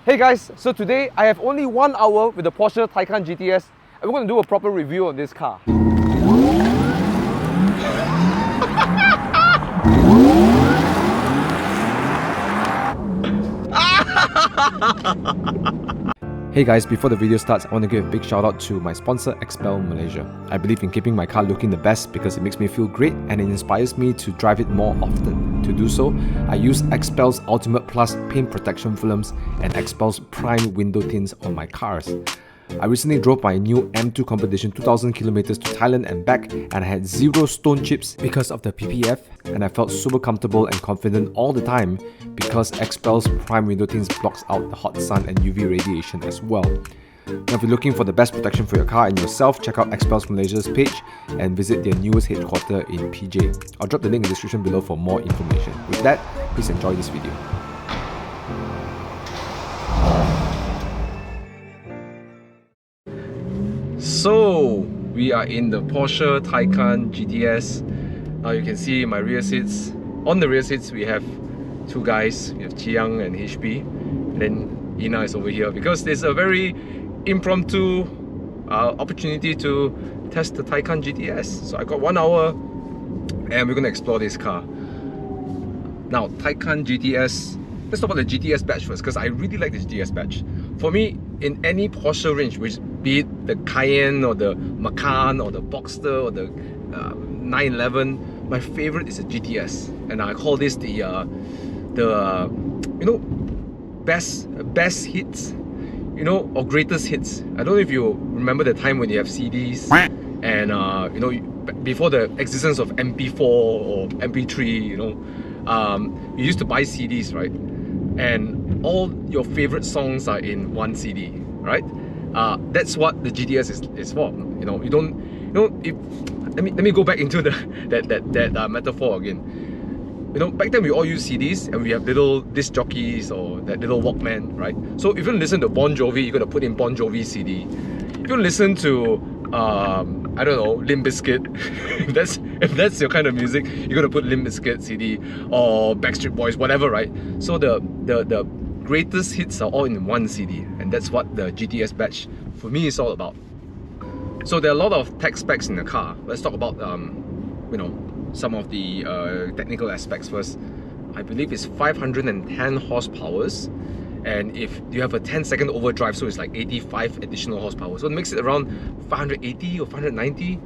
Hey guys, so today I have only 1 hour with the Porsche Taycan GTS and we're going to do a proper review on this car. Hey guys, before the video starts, I want to give a big shout out to my sponsor XPEL Malaysia. I believe in keeping my car looking the best because it makes me feel great and it inspires me to drive it more often. To do so, I use XPEL's Ultimate Plus paint protection films and XPEL's Prime window tints on my cars. I recently drove my new M2 competition 2000 kilometers to Thailand and back, and I had 0 stone chips because of the PPF, and I felt super comfortable and confident all the time because XPEL's Prime window tints blocks out the hot sun and UV radiation as well. Now if you're looking for the best protection for your car and yourself, check out XPEL's Malaysia's page and visit their newest headquarters in PJ. I'll drop the link in the description below for more information. With that, please enjoy this video. So, we are in the Porsche Taycan GTS. Now you can see my rear seats. On the rear seats we have 2 guys. We have Chiang and HP. And then Ina is over here because there's a very impromptu opportunity to test the Taycan GTS. So I got 1 hour and we're going to explore this car. Now, Taycan GTS. Let's talk about the GTS badge first because I really like this GTS badge. For me, in any Porsche range, which be it the Cayenne or the Macan or the Boxster or the 911, my favorite is the GTS, and I call this the best hits, or greatest hits. I don't know if you remember the time when you have CDs and before the existence of MP4 or MP3, you used to buy CDs, right? And all your favorite songs are in one CD, right? That's what the GTS is for. Let me go back into that metaphor again. Back then we all use CDs and we have little disc jockeys or that little Walkman, right? So if you listen to Bon Jovi, you're gonna put in Bon Jovi CD. If you listen to I don't know, Limp Bizkit, if that's your kind of music, you're gonna put Limp Bizkit CD or Backstreet Boys, whatever, right? So the greatest hits are all in one CD, and that's what the GTS badge for me is all about. So there are a lot of tech specs in the car. Let's talk about some of the technical aspects first. I believe it's 510 horsepower, and if you have a 10-second overdrive, so it's like 85 additional horsepower. So it makes it around 580 or 590.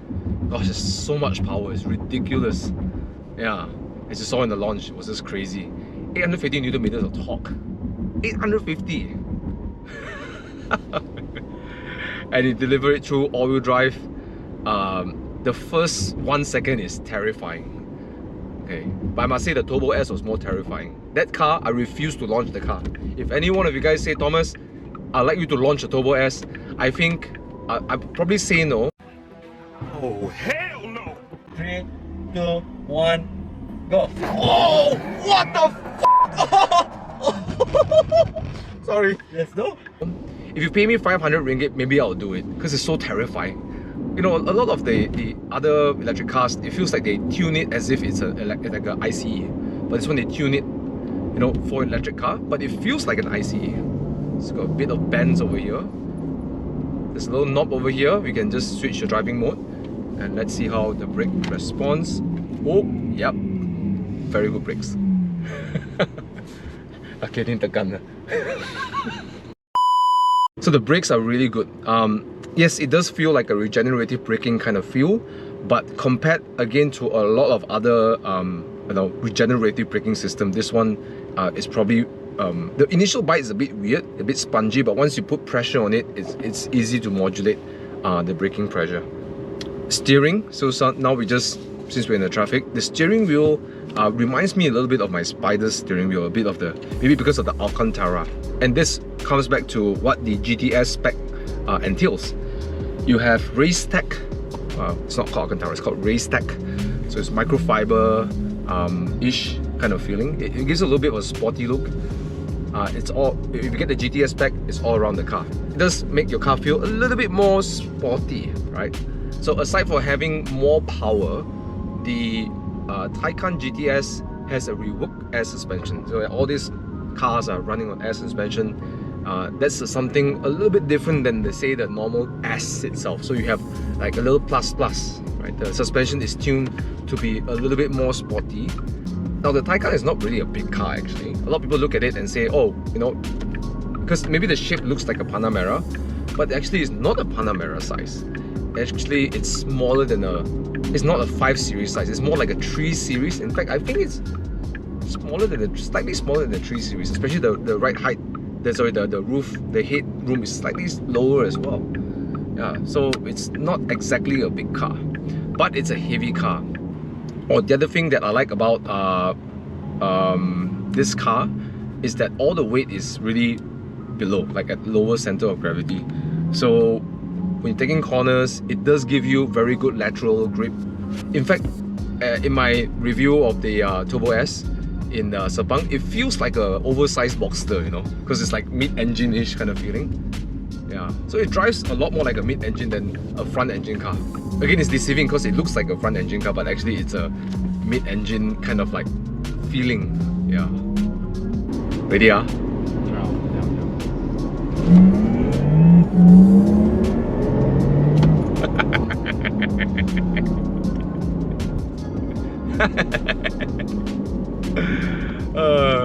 Gosh, there's so much power, it's ridiculous. Yeah, as you saw in the launch, it was just crazy. 850 Newton meters of torque. 850! And it delivered it through all-wheel drive. The first 1 second is terrifying. Okay, but I must say the Turbo S was more terrifying. That car, I refuse to launch the car. If any one of you guys say, Thomas, I'd like you to launch the Turbo S, I think I'd probably say no. Oh, hell no! 3, 2, 1, go! Oh, what the f? Sorry. Let's go. If you pay me 500 ringgit, maybe I'll do it because it's so terrifying. A lot of the other electric cars, it feels like they tune it as if it's like an ICE. But this one, they tune it, for an electric car, but it feels like an ICE. It's got a bit of bends over here. There's a little knob over here. We can just switch the driving mode. And let's see how the brake responds. Oh, yep. Very good brakes. Okay, didn't tekan. So the brakes are really good. Yes, it does feel like a regenerative braking kind of feel, but compared again to a lot of other regenerative braking system, this one is probably the initial bite is a bit weird, a bit spongy, but once you put pressure on it, it's easy to modulate the braking pressure. Steering, so now since we're in the traffic, the steering wheel reminds me a little bit of my Spider steering wheel, maybe because of the Alcantara. And this comes back to what the GTS spec entails. You have race tech. It's not called Alcantara, it's called race tech. So it's microfiber-ish kind of feeling. It gives a little bit of a sporty look. It's all, if you get the GTS spec, it's all around the car. It does make your car feel a little bit more sporty, right? So aside from having more power, the Taycan GTS has a reworked air suspension. So all these cars are running on air suspension. That's something a little bit different than say the normal S itself. So you have like a little plus, right? The suspension is tuned to be a little bit more sporty. Now the Taycan is not really a big car actually. A lot of people look at it and say, oh, you know, because maybe the shape looks like a Panamera, but actually it's not a Panamera size. Actually, it's smaller than it's not a 5 Series size, it's more like a 3 Series. In fact, I think it's smaller than slightly smaller than the 3 Series, especially the right height. The roof, the head room is slightly lower as well. Yeah, so it's not exactly a big car, but it's a heavy car. Or the other thing that I like about this car is that all the weight is really below, like at lower center of gravity. So when you're taking corners, it does give you very good lateral grip. In fact, in my review of the Turbo S in Sepang, it feels like a oversized Boxster, you know, because it's like mid-engine-ish kind of feeling. Yeah, so it drives a lot more like a mid-engine than a front-engine car. Again, it's deceiving because it looks like a front-engine car, but actually it's a mid-engine kind of like feeling. Yeah. Ready? Yeah.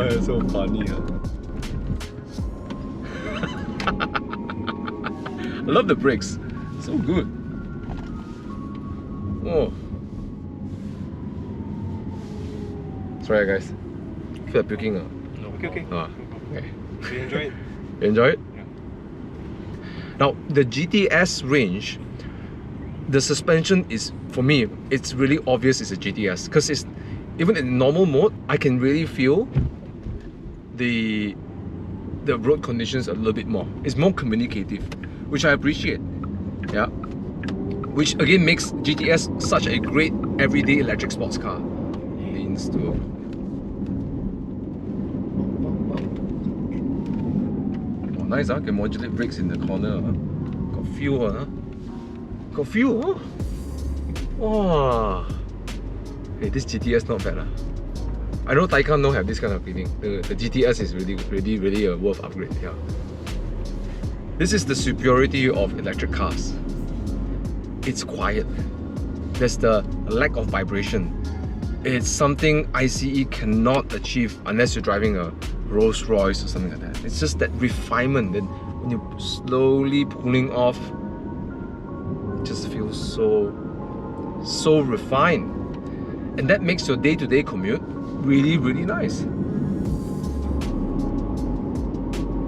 It's so funny. Huh? I love the brakes. So good. Oh. Sorry guys. I feel like puking. No, okay. Okay. You enjoy it? You enjoy it? Yeah. Now, the GTS range, the suspension is, for me, it's really obvious it's a GTS because it's even in normal mode, I can really feel the road conditions a little bit more. It's more communicative, which I appreciate. Yeah. Which again makes GTS such a great everyday electric sports car. Means to nice, huh? Can modulate brakes in the corner. Huh? Got feel, huh? Got feel, huh? Wow. Hey, this GTS not bad. Huh? I know Taycan don't have this kind of feeling. The GTS is really a worth upgrade. Yeah. This is the superiority of electric cars. It's quiet. There's the lack of vibration. It's something ICE cannot achieve unless you're driving a Rolls Royce or something like that. It's just that refinement. Then when you're slowly pulling off, it just feels so refined. And that makes your day-to-day commute really nice.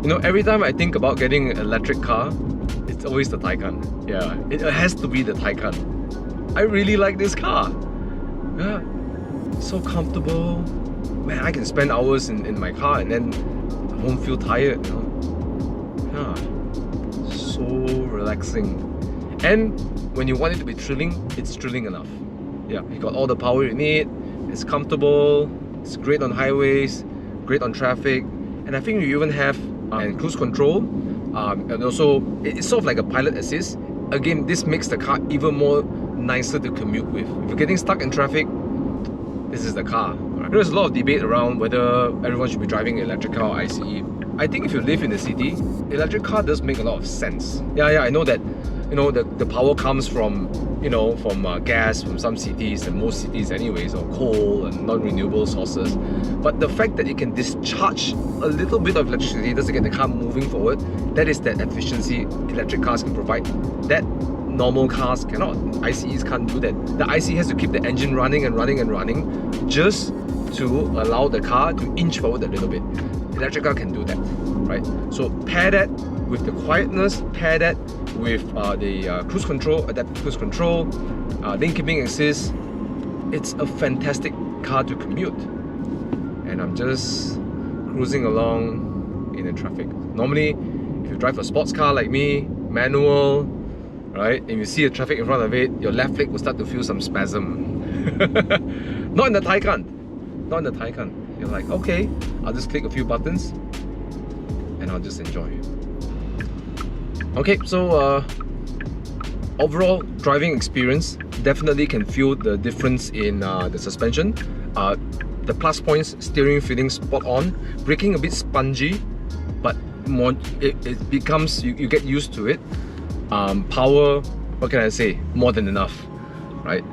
You know, every time I think about getting an electric car, it's always the Taycan. Yeah, it has to be the Taycan. I really like this car. Yeah, so comfortable. Man, I can spend hours in my car and then I won't feel tired, you know? Yeah, so relaxing. And when you want it to be thrilling, it's thrilling enough. Yeah, you got all the power you need, it's comfortable, it's great on highways, great on traffic, and I think you even have cruise control, and also it's sort of like a pilot assist. Again, this makes the car even more nicer to commute with. If you're getting stuck in traffic, this is the car. Right? There's a lot of debate around whether everyone should be driving an electric car or ICE. I think if you live in the city, electric car does make a lot of sense. Yeah, I know that, you know, the power comes from, you know, from gas, from some cities, and most cities anyways, or coal and non-renewable sources. But the fact that it can discharge a little bit of electricity just to get the car moving forward, that is that efficiency electric cars can provide. That normal cars cannot. ICEs can't do that. The ICE has to keep the engine running and running just to allow the car to inch forward a little bit. Electric car can do that, right? So pair that with the quietness, pair that with the cruise control, adaptive cruise control, lane keeping assist. It's a fantastic car to commute. And I'm just cruising along in the traffic. Normally, if you drive a sports car like me, manual, right, and you see the traffic in front of it, your left leg will start to feel some spasm. Not in the Taycan. Not in the Taycan. You're like, okay, I'll just click a few buttons and I'll just enjoy. Okay, so overall driving experience, definitely can feel the difference in the suspension. The plus points, steering feeling spot on, braking a bit spongy, but more, it becomes, you get used to it. Power, what can I say? More than enough, right?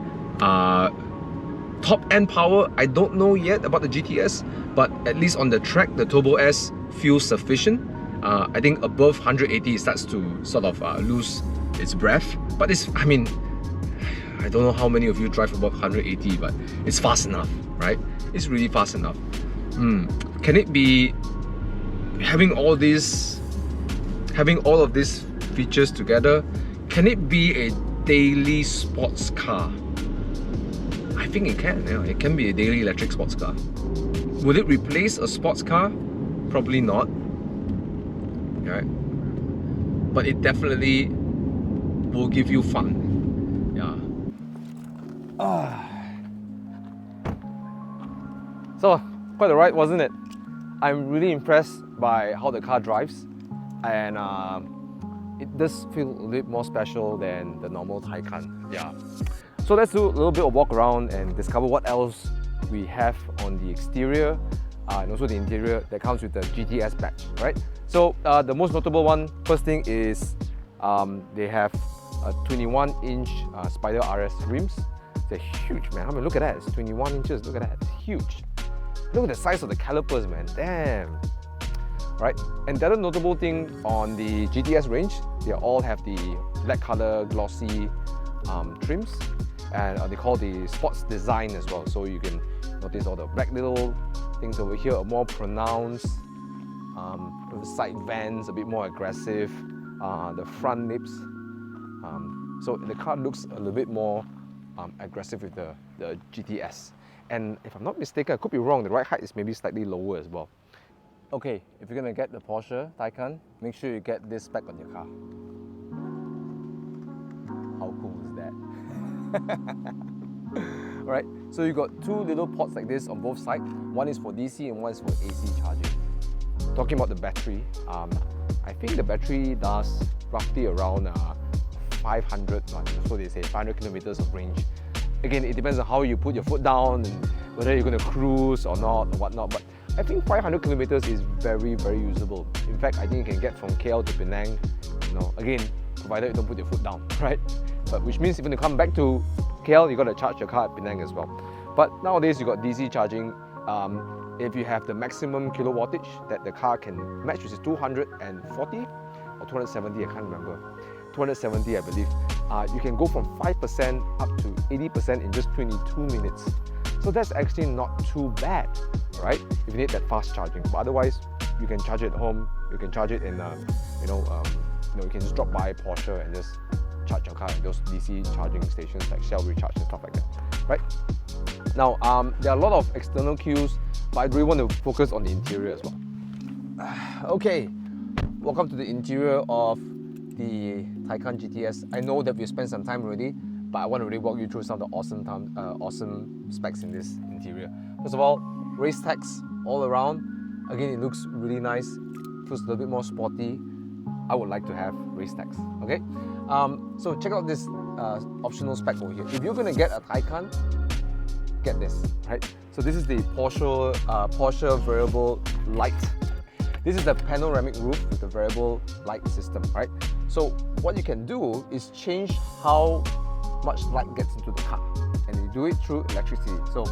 Top end power, I don't know yet about the GTS, but at least on the track, the Turbo S feels sufficient. I think above 180 it starts to sort of lose its breath, but it's, I mean, I don't know how many of you drive above 180, but it's fast enough, right? It's really fast enough. Can it be having all of these features together? Can it be a daily sports car? I think it can. Yeah, it can be a daily electric sports car. Will it replace a sports car? Probably not. Right? But it definitely will give you fun. Yeah. So, quite a ride, wasn't it? I'm really impressed by how the car drives, and it does feel a little bit more special than the normal Taycan. Yeah. So let's do a little bit of walk around and discover what else we have on the exterior and also the interior that comes with the GTS badge, right? So the most notable one, first thing is they have a 21-inch Spider RS rims. They're huge, man. I mean, look at that. It's 21 inches. Look at that. It's huge. Look at the size of the calipers, man. Damn. Right? And the other notable thing on the GTS range, they all have the black color glossy trims, and they call the sports design as well. So you can notice all the black little things over here are more pronounced. The side vents a bit more aggressive. The front lips. So the car looks a little bit more aggressive with the GTS. And if I'm not mistaken, I could be wrong, the ride height is maybe slightly lower as well. Okay, if you're gonna get the Porsche Taycan, make sure you get this spec on your car. How cool is that? Alright, so you got two little ports like this on both sides. One is for DC and one is for AC charging. Talking about the battery, I think the battery does roughly around 500, so they say 500 kilometers of range. Again, it depends on how you put your foot down and whether you're going to cruise or not or whatnot, but I think 500 kilometers is very, very usable. In fact, I think you can get from KL to Penang, again, provided you don't put your foot down, right? But which means if you come back to KL, you got to charge your car at Penang as well. But nowadays, you got DC charging. If you have the maximum kilowattage that the car can match, which is 240 or 270, I can't remember. 270, I believe. You can go from 5% up to 80% in just 22 minutes. So that's actually not too bad, right? If you need that fast charging. But otherwise, you can charge it at home. You can charge it in, you can just drop by Porsche and just charge your car at those DC charging stations like Shell Recharge and stuff like that, right? Now, there are a lot of external cues, but I really want to focus on the interior as well. Okay, welcome to the interior of the Taycan GTS. I know that we've spent some time already, but I want to really walk you through some of the awesome specs in this interior. First of all, race tags all around. Again, it looks really nice, feels a little bit more sporty. I would like to have race tags, okay? So check out this optional spec over here. If you're going to get a Taycan, get this, right? So this is the Porsche variable light. This is the panoramic roof with the variable light system, right? So what you can do is change how much light gets into the car, and you do it through electricity. So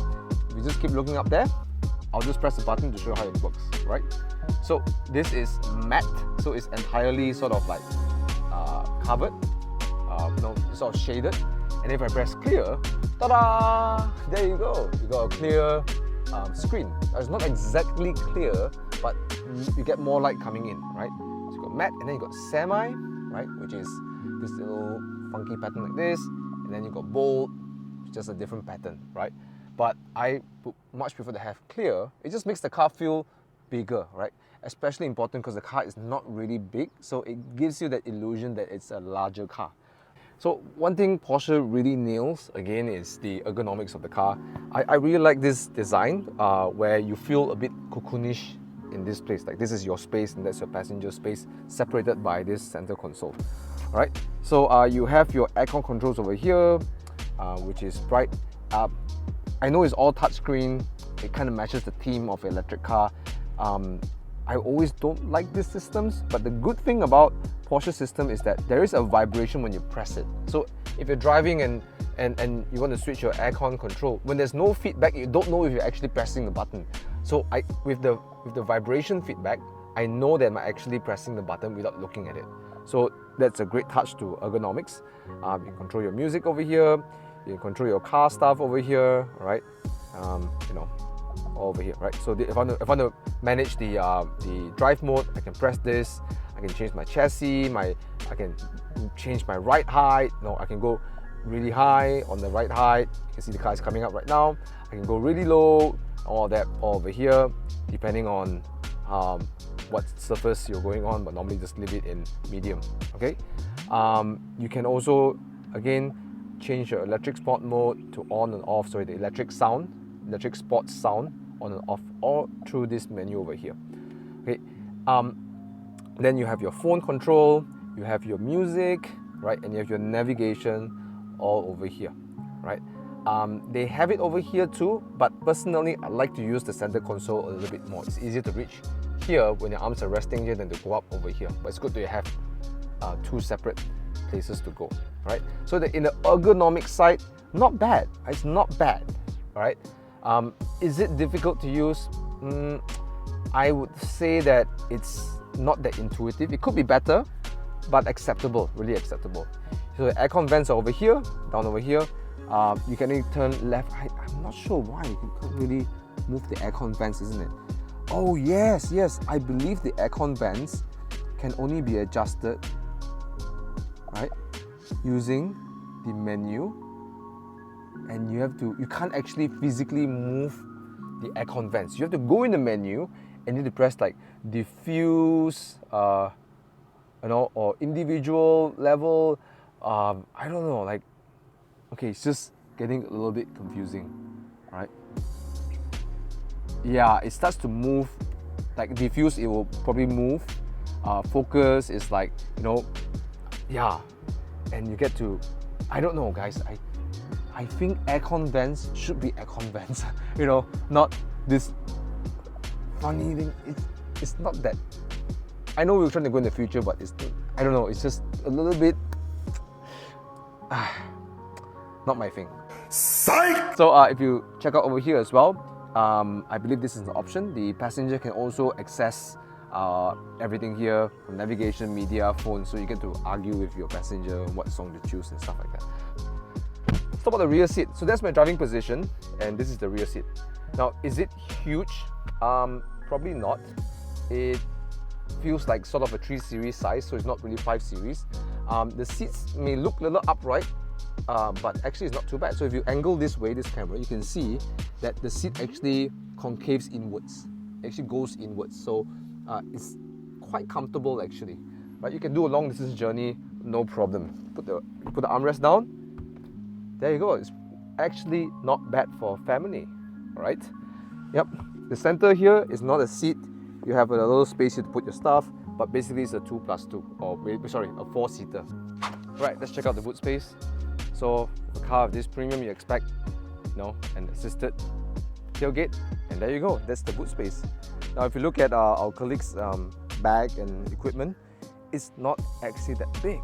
if you just keep looking up there, I'll just press the button to show how it works, right? So this is matte, so it's entirely sort of like covered, sort of shaded. And if I press clear, ta-da! There you go. You got a clear screen. It's not exactly clear, but you get more light coming in, right? So you got matte, and then you got semi, right? Which is this little funky pattern like this, and then you got bold, just a different pattern, right? But I would much prefer to have clear. It just makes the car feel bigger, right? Especially important because the car is not really big, so it gives you that illusion that it's a larger car. So one thing Porsche really nails, again, is the ergonomics of the car. I really like this design where you feel a bit cocoonish in this place. Like this is your space and that's your passenger space, separated by this center console. All right, so you have your aircon controls over here, which is bright. I know it's all touchscreen. It kind of matches the theme of an electric car. I always don't like these systems, but the good thing about Porsche system is that there is a vibration when you press it. So if you're driving and you want to switch your aircon control, when there's no feedback, you don't know if you're actually pressing the button. So with the vibration feedback, I know that I'm actually pressing the button without looking at it. So that's a great touch to ergonomics. You can control your music over here, you can control your car stuff over here, right? You know, all over here, right? So if I want to manage the drive mode, I can press this. I can change my chassis, I can change my ride height. No, I can go really high on the ride height. You can see the car is coming up right now. I can go really low, all that all over here, depending on what surface you're going on, but normally just leave it in medium, okay? You can also, again, change your electric sport mode to on and off, sorry, the electric sports sound on and off, all through this menu over here, okay? Then you have your phone control, you have your music, right? And you have your navigation all over here, right? They have it over here too, but personally, I like to use the center console a little bit more. It's easier to reach here when your arms are resting here than to go up over here. But it's good to have two separate places to go, right? So that in the ergonomic side, not bad. It's not bad, all right? Is it difficult to use? I would say that it's not that intuitive. It could be better, but acceptable, really acceptable. So the aircon vents are over here, down over here. You can only turn left. I'm not sure why. You can't really move the aircon vents, isn't it? Oh yes, I believe the aircon vents can only be adjusted, right, using the menu, and you can't actually physically move the aircon vents. You have to go in the menu and you need to press like diffuse, you know, or individual level. I don't know, like, okay, it's just getting a little bit confusing, right? Yeah, it starts to move, like diffuse, it will probably move. Focus is like, you know, yeah, and you get to, I don't know guys, I think aircon vents should be aircon vents, you know, not this funny thing. It's not that, I know we're trying to go in the future, but I don't know, it's just a little bit, not my thing. Psych! So if you check out over here as well, I believe this is an option. The passenger can also access everything here from navigation, media, phone, so you get to argue with your passenger what song to choose and stuff like that. Let's talk about the rear seat. So that's my driving position, and this is the rear seat. Now, is it huge? Probably not. It feels like sort of a 3 Series size, so it's not really 5 Series. The seats may look a little upright, but actually it's not too bad. So if you angle this way, this camera, you can see that the seat actually concaves inwards. It actually goes inwards, so it's quite comfortable actually. Right? You can do a long distance journey, no problem. Put the armrest down. There you go. It's actually not bad for family, right? Yep. The center here is not a seat. You have a little space here to put your stuff, but basically it's a 2+2, or sorry, a 4-seater. Right, let's check out the boot space. So, a car of this premium, you expect, you know, an assisted tailgate, and there you go. That's the boot space. Now, if you look at our colleague's bag and equipment, it's not actually that big.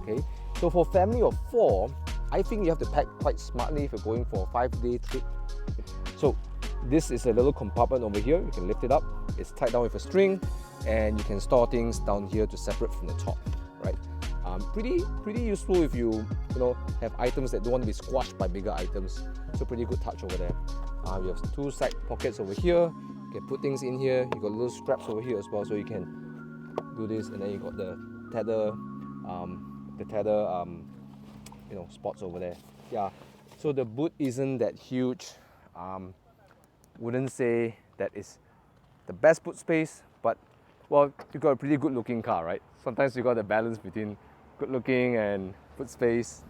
Okay, so for family of 4, I think you have to pack quite smartly if you're going for a 5-day trip. So, this is a little compartment over here. You can lift it up. It's tied down with a string, and you can store things down here to separate from the top, right? Pretty useful if you know, have items that don't want to be squashed by bigger items. So pretty good touch over there. You have 2 side pockets over here. You can put things in here. You got little straps over here as well, so you can do this. And then you got the tether, you know, spots over there. Yeah. So the boot isn't that huge. Wouldn't say that is the best boot space, but well, you got a pretty good looking car, right? Sometimes you got the balance between good looking and boot space.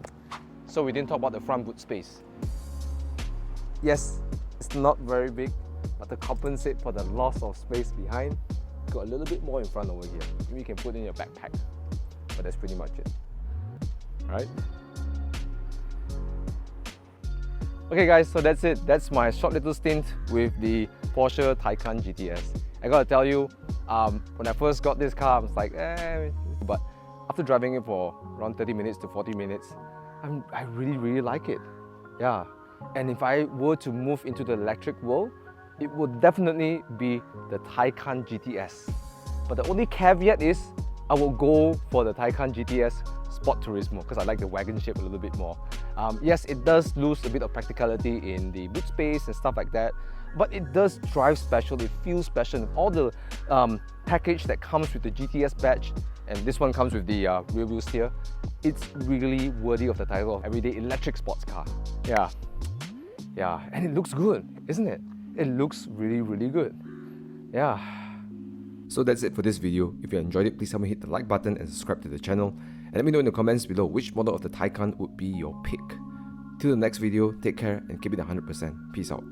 So we didn't talk about the front boot space. Yes, it's not very big, but to compensate for the loss of space behind, you got a little bit more in front over here. Maybe you can put in your backpack, but that's pretty much it. All right. Okay guys, so that's it. That's my short little stint with the Porsche Taycan GTS. I gotta tell you, When I first got this car, I was like, but after driving it for around 30 minutes to 40 minutes, I really like it. Yeah. And if I were to move into the electric world, it would definitely be the Taycan GTS. But the only caveat is, I will go for the Taycan GTS Sport Turismo because I like the wagon shape a little bit more. Yes, it does lose a bit of practicality in the boot space and stuff like that, but it does drive special, it feels special. And all the package that comes with the GTS badge, and this one comes with the rear wheel steer, it's really worthy of the title of everyday electric sports car. Yeah, and it looks good, isn't it? It looks really good. Yeah. So that's it for this video. If you enjoyed it, please help me hit the like button and subscribe to the channel. And let me know in the comments below which model of the Taycan would be your pick. Till the next video, take care and keep it 100%. Peace out.